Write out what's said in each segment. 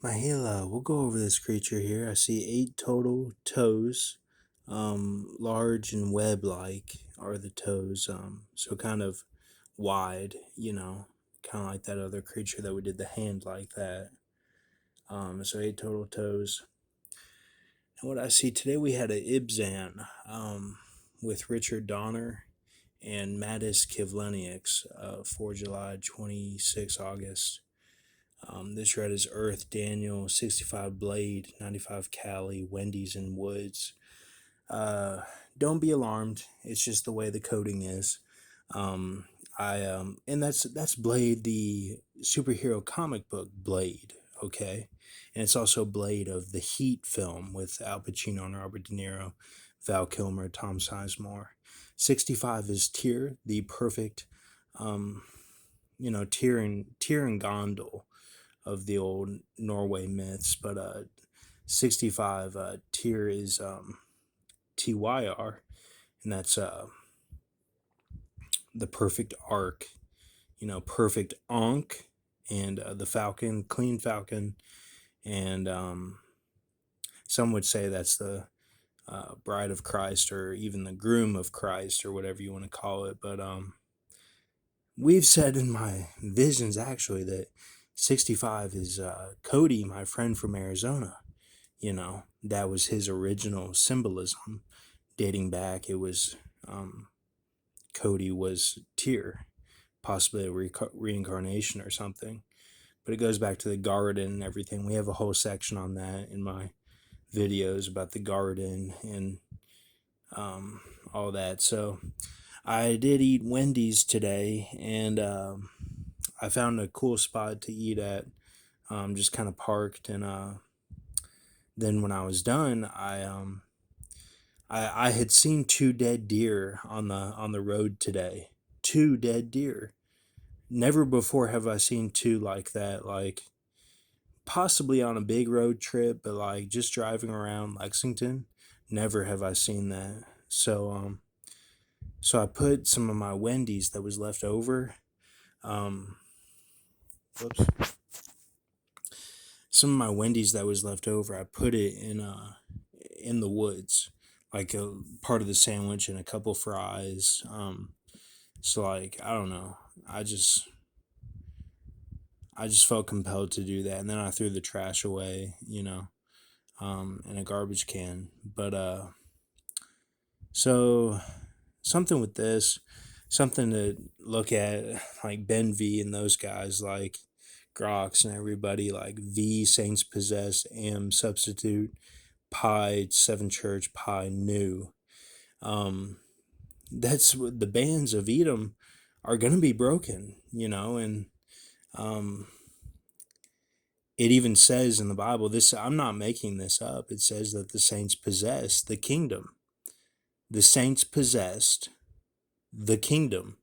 Mahela, we'll go over this creature here. I see 8 total toes. Large and web-like are the toes. So kind of wide, kind of like that other creature that we did the hand like that. So 8 total toes. And what I see today, we had a IBZAN with Richard Donner and Mattis Kivlenieks for July 26, August. This red is Earth, Daniel, 65 Blade, 95 Cali, Wendy's, and Woods. Uh, don't be alarmed. It's just the way the coding is. And that's Blade, the superhero comic book Blade. Okay, and it's also Blade of the Heat film with Al Pacino and Robert De Niro, Val Kilmer, Tom Sizemore. 65 is Tyr, the perfect, um, Tyr and Gondel of the old Norway myths, but 65 Tyr is TYR, and that's the perfect arc, perfect Ankh, and the Falcon, clean Falcon, and some would say that's the bride of Christ, or even the groom of Christ, or whatever you want to call it. But we've said in my visions actually that 65 is Cody, my friend from Arizona. That was his original symbolism dating back. It was Cody was Tyr, possibly a reincarnation or something. But it goes back to the garden and everything. We have a whole section on that in my videos about the garden and all that. So I did eat Wendy's today, and I found a cool spot to eat at. Just kind of parked, and then when I was done, I had seen 2 dead deer on the road today. 2 dead deer. Never before have I seen two like that. Like possibly on a big road trip, but like just driving around Lexington, never have I seen that. So I put some of my Wendy's that was left over. Um, whoops. Some of my Wendy's that was left over, I put it in the woods, like a part of the sandwich and a couple fries. So like I don't know, I just I just felt compelled to do that, and then I threw the trash away, in a garbage can. But so something with this, something to look at, like Ben V and those guys, like Grox and everybody, like V Saints Possessed, Am Substitute, Pi Seven Church, Pi New. Um, that's what the bands of Edom are going to be broken, and um, it even says in the Bible, this, I'm not making this up. It says that the saints possessed the kingdom. The saints possessed the kingdom.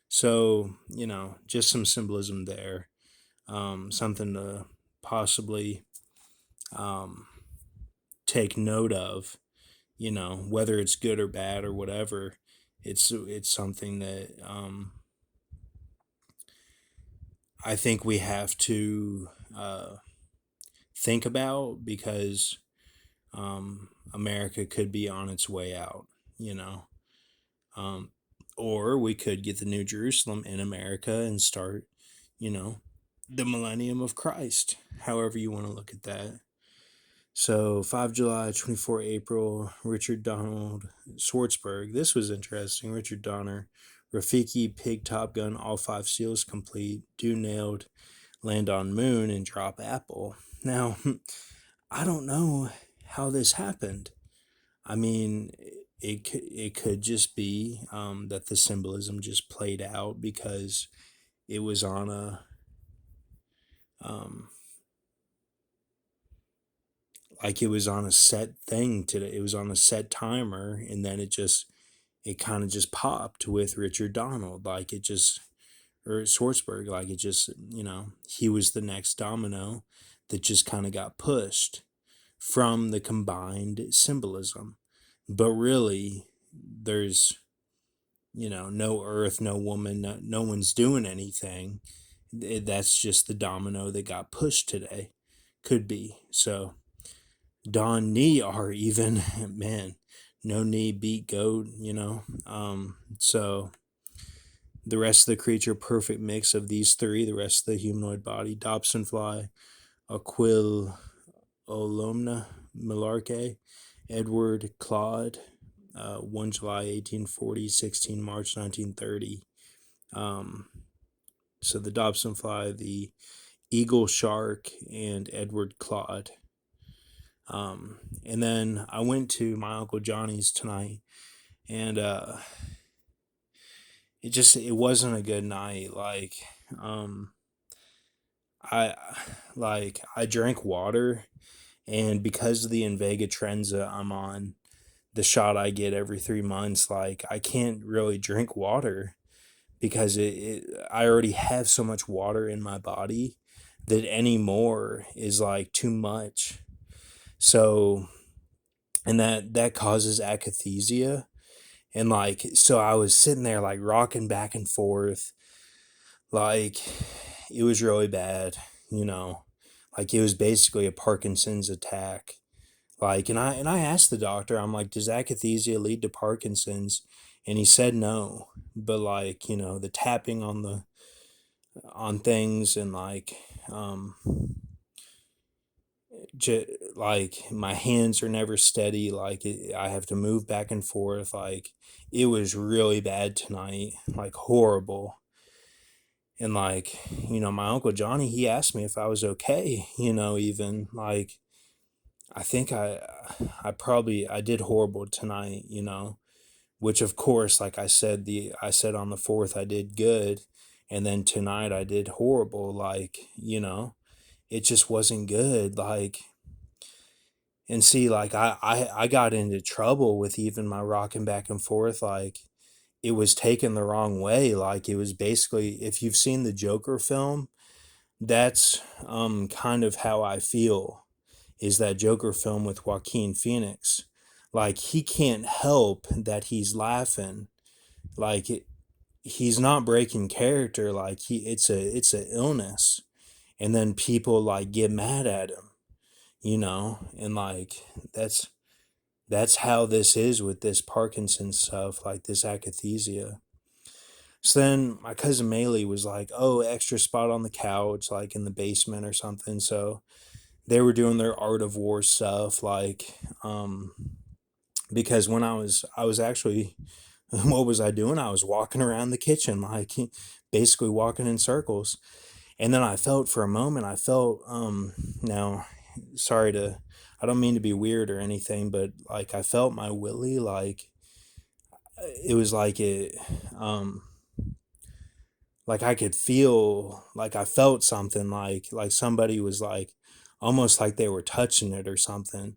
So, just some symbolism there. Something to possibly um, take note of, whether it's good or bad or whatever. It's something that I think we have to think about, because America could be on its way out, you know. Um, or we could get the New Jerusalem in America and start, you know, the millennium of Christ, however you want to look at that. So 5 July, 24 April, Richard Donald Schwartzberg. This was interesting. Richard Donner, Rafiki, Pig, Top Gun, all 5 seals complete, do nailed, land on moon, and drop apple. Now, I don't know how this happened. I mean, it could just be that the symbolism just played out because it was on a um, like it was on a set thing today. It was on a set timer, and then it kind of just popped with Richard Donald, like it just, or Schwartzberg, like it just, he was the next domino that just kind of got pushed from the combined symbolism. But really, there's, no earth, no woman, no one's doing anything. That's just the domino that got pushed today. could be. So Don Knee are even, man, no knee beat goat, you know. So the rest of the creature, perfect mix of these three, the rest of the humanoid body, Dobson fly, Aquil Olomna Millarque, Edward Claude, 1 July 1840, 16 March 1930. Um, so the Dobson fly, the Eagle Shark, and Edward Claude. And then I went to my Uncle Johnny's tonight, and it wasn't a good night. Um, I I drank water, and because of the Invega Trenza I'm on, the shot I get every 3 months, like I can't really drink water because I already have so much water in my body that any more is like too much. So, and that causes akathisia. And like, so I was sitting there like rocking back and forth, like it was really bad, you know, like it was basically a Parkinson's attack. Like, and I asked the doctor, I'm like, does akathisia lead to Parkinson's? And he said no, but like, you know, the tapping on things, and like, um, like my hands are never steady. Like I have to move back and forth. Like it was really bad tonight, like horrible. And like, you know, my Uncle Johnny, he asked me if I was okay. You know, even like I think I did horrible tonight. You know, which of course, like I said on the fourth I did good, and then tonight I did horrible. Like, you know, it just wasn't good. Like, and see, like I got into trouble with even my rocking back and forth. Like it was taken the wrong way. Like it was basically, if you've seen the Joker film, that's kind of how I feel, is that Joker film with Joaquin Phoenix. Like he can't help that he's laughing. Like he's not breaking character. Like it's a illness, and then people like get mad at him, you know, and like that's that's how this is with this Parkinson's stuff, like this akathisia. So then my cousin Maylee was like, "Oh, extra spot on the couch, like in the basement or something." So they were doing their Art of War stuff, like, because when I was actually, what was I doing? I was walking around the kitchen, like basically walking in circles. And then I felt for a moment, now, sorry to, I don't mean to be weird or anything, but like I felt my willy, like it was um, like I could feel, like I felt something, like somebody was like, almost like they were touching it or something.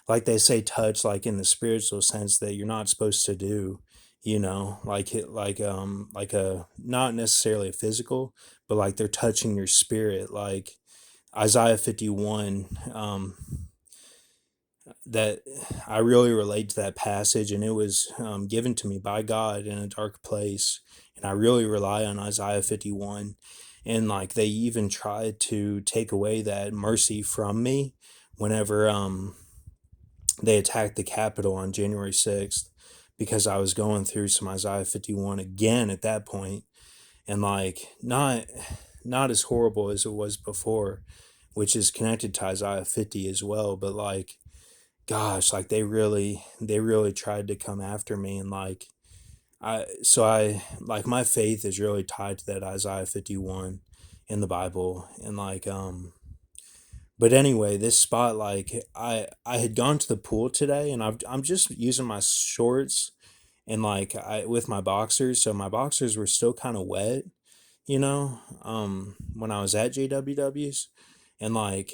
Like they say touch, like in the spiritual sense that you're not supposed to do, you know, like a, not necessarily a physical, but like they're touching your spirit, like Isaiah 51. That I really relate to that passage, and it was given to me by God in a dark place, and I really rely on Isaiah 51. And like they even tried to take away that mercy from me whenever they attacked the Capitol on January 6th, because I was going through some Isaiah 51 again at that point, and like not as horrible as it was before, which is connected to Isaiah 50 as well, but like, gosh, like they really tried to come after me. And like I like, my faith is really tied to that Isaiah 51 in the Bible. And like, but anyway, this spot, like I had gone to the pool today, and I'm just using my shorts, and like I with my boxers, so my boxers were still kind of wet, you know, when I was at JWW's. And like,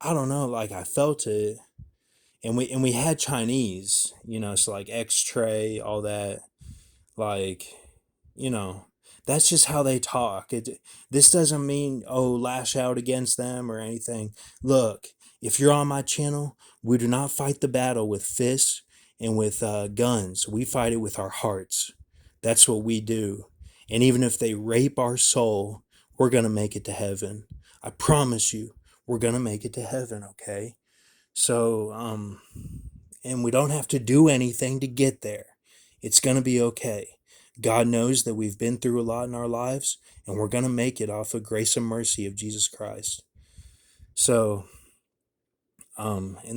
I don't know, like I felt it. And we had Chinese, you know, so like X tray, all that, like, you know, that's just how they talk. This doesn't mean, oh, lash out against them or anything. Look, if you're on my channel, we do not fight the battle with fists and with guns. We fight it with our hearts. That's what we do. And even if they rape our soul, we're gonna make it to heaven. I promise you, we're going to make it to heaven, okay? So, and we don't have to do anything to get there. It's going to be okay. God knows that we've been through a lot in our lives, and we're going to make it off of grace and mercy of Jesus Christ. So, and